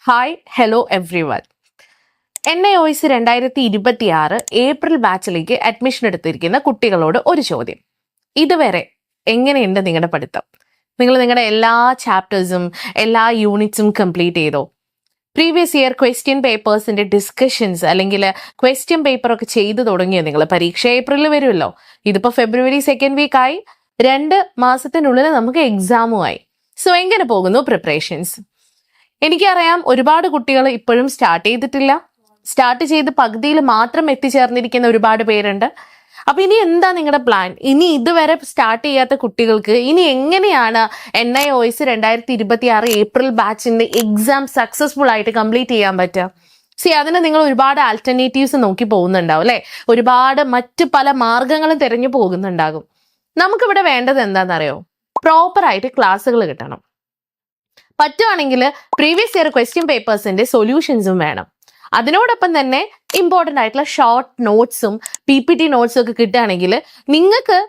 Hi hello everyone. NIOS 2026 April ബാച്ചിലേക്ക് admission എടുത്തിരിക്കുന്ന കുട്ടികളോട് ഒരു ചോദ്യം. ഇതുവരെ എങ്ങനെയുണ്ട് നിങ്ങളുടെ പഠിത്തം? നിങ്ങൾ നിങ്ങളുടെ എല്ലാ ചാപ്റ്റേഴ്സും എല്ലാ യൂണിറ്റ്സും കംപ്ലീറ്റ് ചെയ്തോ? പ്രീവിയസ് ഇയർ ക്വസ്റ്റ്യൻ പേപ്പേഴ്സിന്റെ ഡിസ്കഷൻസ് അല്ലെങ്കിൽ ക്വസ്റ്റ്യൻ പേപ്പറൊക്കെ ചെയ്തു തുടങ്ങിയോ? നിങ്ങൾ പരീക്ഷ ഏപ്രിലിൽ വരുമല്ലോ. ഇതിപ്പോൾ ഫെബ്രുവരി 2nd വീക്കായി. 2 മാസത്തിനുള്ളിൽ നമുക്ക് എക്സാമുമായി. സോ എങ്ങനെ പോകുന്നു പ്രിപ്പറേഷൻസ്? എനിക്കറിയാം ഒരുപാട് കുട്ടികൾ ഇപ്പോഴും സ്റ്റാർട്ട് ചെയ്തിട്ടില്ല. സ്റ്റാർട്ട് ചെയ്ത് പകുതിയിൽ മാത്രം എത്തിച്ചേർന്നിരിക്കുന്ന ഒരുപാട് പേരുണ്ട്. അപ്പൊ ഇനി എന്താ നിങ്ങളുടെ പ്ലാൻ? ഇനി ഇതുവരെ സ്റ്റാർട്ട് ചെയ്യാത്ത കുട്ടികൾക്ക് ഇനി എങ്ങനെയാണ് NIOS 2026 ഏപ്രിൽ ബാച്ചിന്റെ എക്സാം സക്സസ്ഫുൾ ആയിട്ട് കംപ്ലീറ്റ് ചെയ്യാൻ പറ്റുക? അതിന് നിങ്ങൾ ഒരുപാട് ആൾട്ടർനേറ്റീവ്സ് നോക്കി പോകുന്നുണ്ടാവും അല്ലെ? ഒരുപാട് മറ്റ് പല മാർഗങ്ങളും തിരഞ്ഞു പോകുന്നുണ്ടാകും. നമുക്കിവിടെ വേണ്ടത് എന്താണെന്നറിയോ? പ്രോപ്പറായിട്ട് ക്ലാസ്സുകൾ കിട്ടണം. പറ്റുവാണെങ്കിൽ പ്രീവിയസ് ഇയർ ക്വസ്റ്റ്യൻ പേപ്പേഴ്സിന്റെ സൊല്യൂഷൻസും വേണം. അതിനോടൊപ്പം തന്നെ ഇമ്പോർട്ടൻ്റ് ആയിട്ടുള്ള ഷോർട്ട് നോട്ട്സും PPT നോട്ട്സും ഒക്കെ കിട്ടുകയാണെങ്കിൽ നിങ്ങൾക്ക്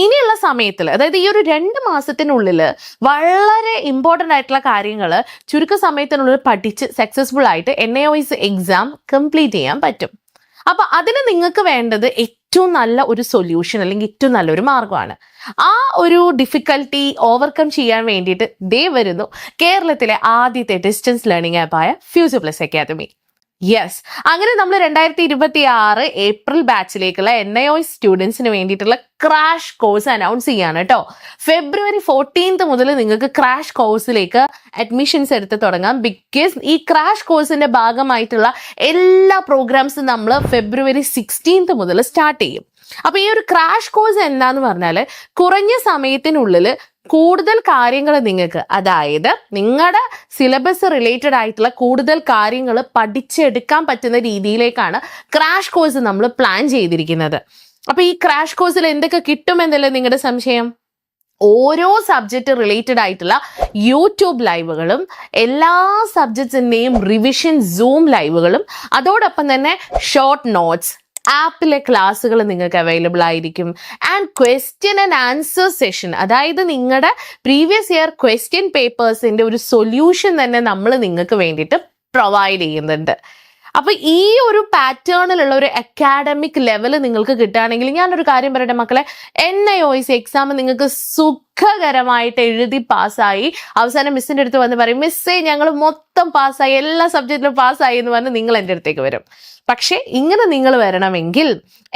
ഇനിയുള്ള സമയത്തിൽ, അതായത് ഈ ഒരു 2 മാസത്തിനുള്ളിൽ വളരെ ഇമ്പോർട്ടൻ്റ് ആയിട്ടുള്ള കാര്യങ്ങൾ ചുരുക്ക സമയത്തിനുള്ളിൽ പഠിച്ച് സക്സസ്ഫുൾ ആയിട്ട് NIOS എക്സാം കംപ്ലീറ്റ് ചെയ്യാൻ പറ്റും. അപ്പൊ അതിന് നിങ്ങൾക്ക് വേണ്ടത് ഏറ്റവും നല്ല ഒരു സൊല്യൂഷൻ അല്ലെങ്കിൽ ഏറ്റവും നല്ലൊരു മാർഗമാണ്. ആ ഒരു ഡിഫിക്കൽട്ടി ഓവർകം ചെയ്യാൻ വേണ്ടിയിട്ട് വരുന്നു കേരളത്തിലെ ആദ്യത്തെ ഡിസ്റ്റൻസ് ലേണിംഗ് ആപ്പായ ഫ്യൂച്ചർ പ്ലസ് അക്കാദമി. യെസ്, അങ്ങനെ നമ്മൾ 2026 ഏപ്രിൽ ബാച്ചിലേക്കുള്ള NIOS സ്റ്റുഡൻസിന് വേണ്ടിയിട്ടുള്ള ക്രാഷ് കോഴ്സ് അനൗൺസ് ചെയ്യാണ് കേട്ടോ. ഫെബ്രുവരി 14th മുതൽ നിങ്ങൾക്ക് ക്രാഷ് കോഴ്സിലേക്ക് അഡ്മിഷൻസ് എടുത്ത് തുടങ്ങാം. ബിക്കോസ് ഈ ക്രാഷ് കോഴ്സിന്റെ ഭാഗമായിട്ടുള്ള എല്ലാ പ്രോഗ്രാംസും നമ്മൾ ഫെബ്രുവരി 16th മുതൽ സ്റ്റാർട്ട് ചെയ്യും. അപ്പൊ ഈ ഒരു ക്രാഷ് കോഴ്സ് എന്താന്ന് പറഞ്ഞാൽ കുറഞ്ഞ സമയത്തിനുള്ളിൽ കൂടുതൽ കാര്യങ്ങൾ നിങ്ങൾക്ക്, അതായത് നിങ്ങളുടെ സിലബസ് റിലേറ്റഡ് ആയിട്ടുള്ള കൂടുതൽ കാര്യങ്ങൾ പഠിച്ചെടുക്കാൻ പറ്റുന്ന രീതിയിലേക്കാണ് ക്രാഷ് കോഴ്സ് നമ്മൾ പ്ലാൻ ചെയ്തിരിക്കുന്നത്. അപ്പൊ ഈ ക്രാഷ് കോഴ്സിൽ എന്തൊക്കെ കിട്ടുമെന്നല്ലേ നിങ്ങളുടെ സംശയം? ഓരോ സബ്ജക്റ്റ് റിലേറ്റഡ് ആയിട്ടുള്ള യൂട്യൂബ് ലൈവുകളും എല്ലാ സബ്ജക്ട്സിന്റെയും റിവിഷൻ സൂം ലൈവുകളും അതോടൊപ്പം തന്നെ ഷോർട്ട് നോട്ട്സ്, ആപ്പിലെ ക്ലാസ്സുകൾ നിങ്ങൾക്ക് അവൈലബിൾ ആയിരിക്കും. And question and answer session, അതായത് നിങ്ങളുടെ പ്രീവിയസ് ഇയർ ക്വസ്റ്റ്യൻ പേപ്പേഴ്സിന്റെ ഒരു സൊല്യൂഷൻ തന്നെ നമ്മൾ നിങ്ങൾക്ക് വേണ്ടിയിട്ട് പ്രൊവൈഡ് ചെയ്യുന്നുണ്ട്. അപ്പൊ ഈ ഒരു പാറ്റേണിലുള്ള ഒരു അക്കാഡമിക് ലെവൽ നിങ്ങൾക്ക് കിട്ടുകയാണെങ്കിൽ ഞാനൊരു കാര്യം പറയട്ടെ മക്കളെ, NIOS എക്സാം നിങ്ങൾക്ക് സുഖകരമായിട്ട് എഴുതി പാസ്സായി അവസാനം മിസ്സിന്റെ അടുത്ത് വന്ന് പറയും, മിസ്സേ ഞങ്ങൾ മൊത്തം പാസ്സായി, എല്ലാ സബ്ജക്റ്റിലും പാസ്സായി എന്ന് പറഞ്ഞ് നിങ്ങൾ എൻ്റെ അടുത്തേക്ക് വരും. പക്ഷെ ഇങ്ങനെ നിങ്ങൾ വരണമെങ്കിൽ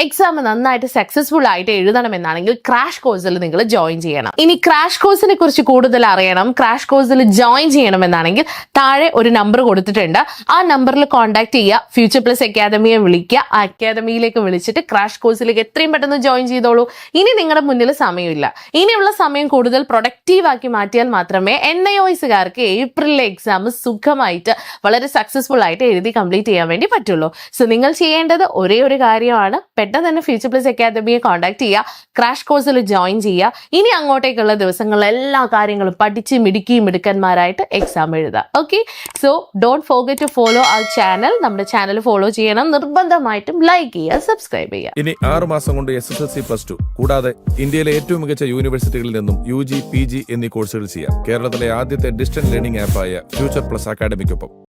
എക്സാം നന്നായിട്ട് സക്സസ്ഫുൾ ആയിട്ട് എഴുതണമെന്നാണെങ്കിൽ ക്രാഷ് കോഴ്സിൽ നിങ്ങൾ ജോയിൻ ചെയ്യണം. ഇനി ക്രാഷ് കോഴ്സിനെ കുറിച്ച് കൂടുതൽ അറിയണം, ക്രാഷ് കോഴ്സിൽ ജോയിൻ ചെയ്യണമെന്നാണെങ്കിൽ താഴെ ഒരു നമ്പർ കൊടുത്തിട്ടുണ്ട്. ആ നമ്പറിൽ കോൺടാക്ട് ചെയ്യുക, ഫ്യൂച്ചർ പ്ലസ് അക്കാദമിയെ വിളിക്കുക. ആ അക്കാദമിയിലേക്ക് വിളിച്ചിട്ട് ക്രാഷ് കോഴ്സിലേക്ക് എത്രയും പെട്ടെന്ന് ജോയിൻ ചെയ്തോളൂ. ഇനി നിങ്ങളുടെ മുന്നിൽ സമയമില്ല. ഇനിയുള്ള സമയം കൂടുതൽ പ്രൊഡക്റ്റീവ് ആക്കി മാറ്റിയാൽ മാത്രമേ NIOSകാർക്ക് ഏപ്രിലിലെ എക്സാം സുഖമായിട്ട് വളരെ സക്സസ്ഫുൾ ആയിട്ട് എഴുതി കംപ്ലീറ്റ് ചെയ്യാൻ വേണ്ടി പറ്റുള്ളൂ. സോ നിങ്ങൾ ചെയ്യേണ്ടത് ഒരേ ഒരു കാര്യമാണ്, പെട്ടെന്ന് തന്നെ ഫ്യൂച്ചർ പ്ലസ് അക്കാദമിയെ കോൺടാക്ട് ചെയ്യുക, ക്രാഷ് കോഴ്സിൽ ജോയിൻ ചെയ്യുക. ഇനി അങ്ങോട്ടേക്കുള്ള ദിവസങ്ങളിൽ എല്ലാ കാര്യങ്ങളും പഠിച്ച് മിടുക്കന്മാരായിട്ട് എക്സാം എഴുതുക. Okay, so don't forget to follow our channel. നമ്മുടെ ചാനൽ ഫോളോ ചെയ്യണം, നിർബന്ധമായിട്ടും ലൈക്ക് ചെയ്യുക, സബ്സ്ക്രൈബ് ചെയ്യുക. ഇനി 6 മാസം കൊണ്ട് SSLC+2 കൂടാതെ ഇന്ത്യയിലെ ഏറ്റവും മികച്ച യൂണിവേഴ്സിറ്റികളിൽ നിന്നും UG PG എന്നീ കോഴ്സുകൾ ചെയ്യാം കേരളത്തിലെ ആദ്യത്തെ ഡിസ്റ്റൻസ് ലേണിംഗ് ആപ്പായ ഫ്യൂച്ചർ പ്ലസ് അക്കാദമിക്കൊപ്പം.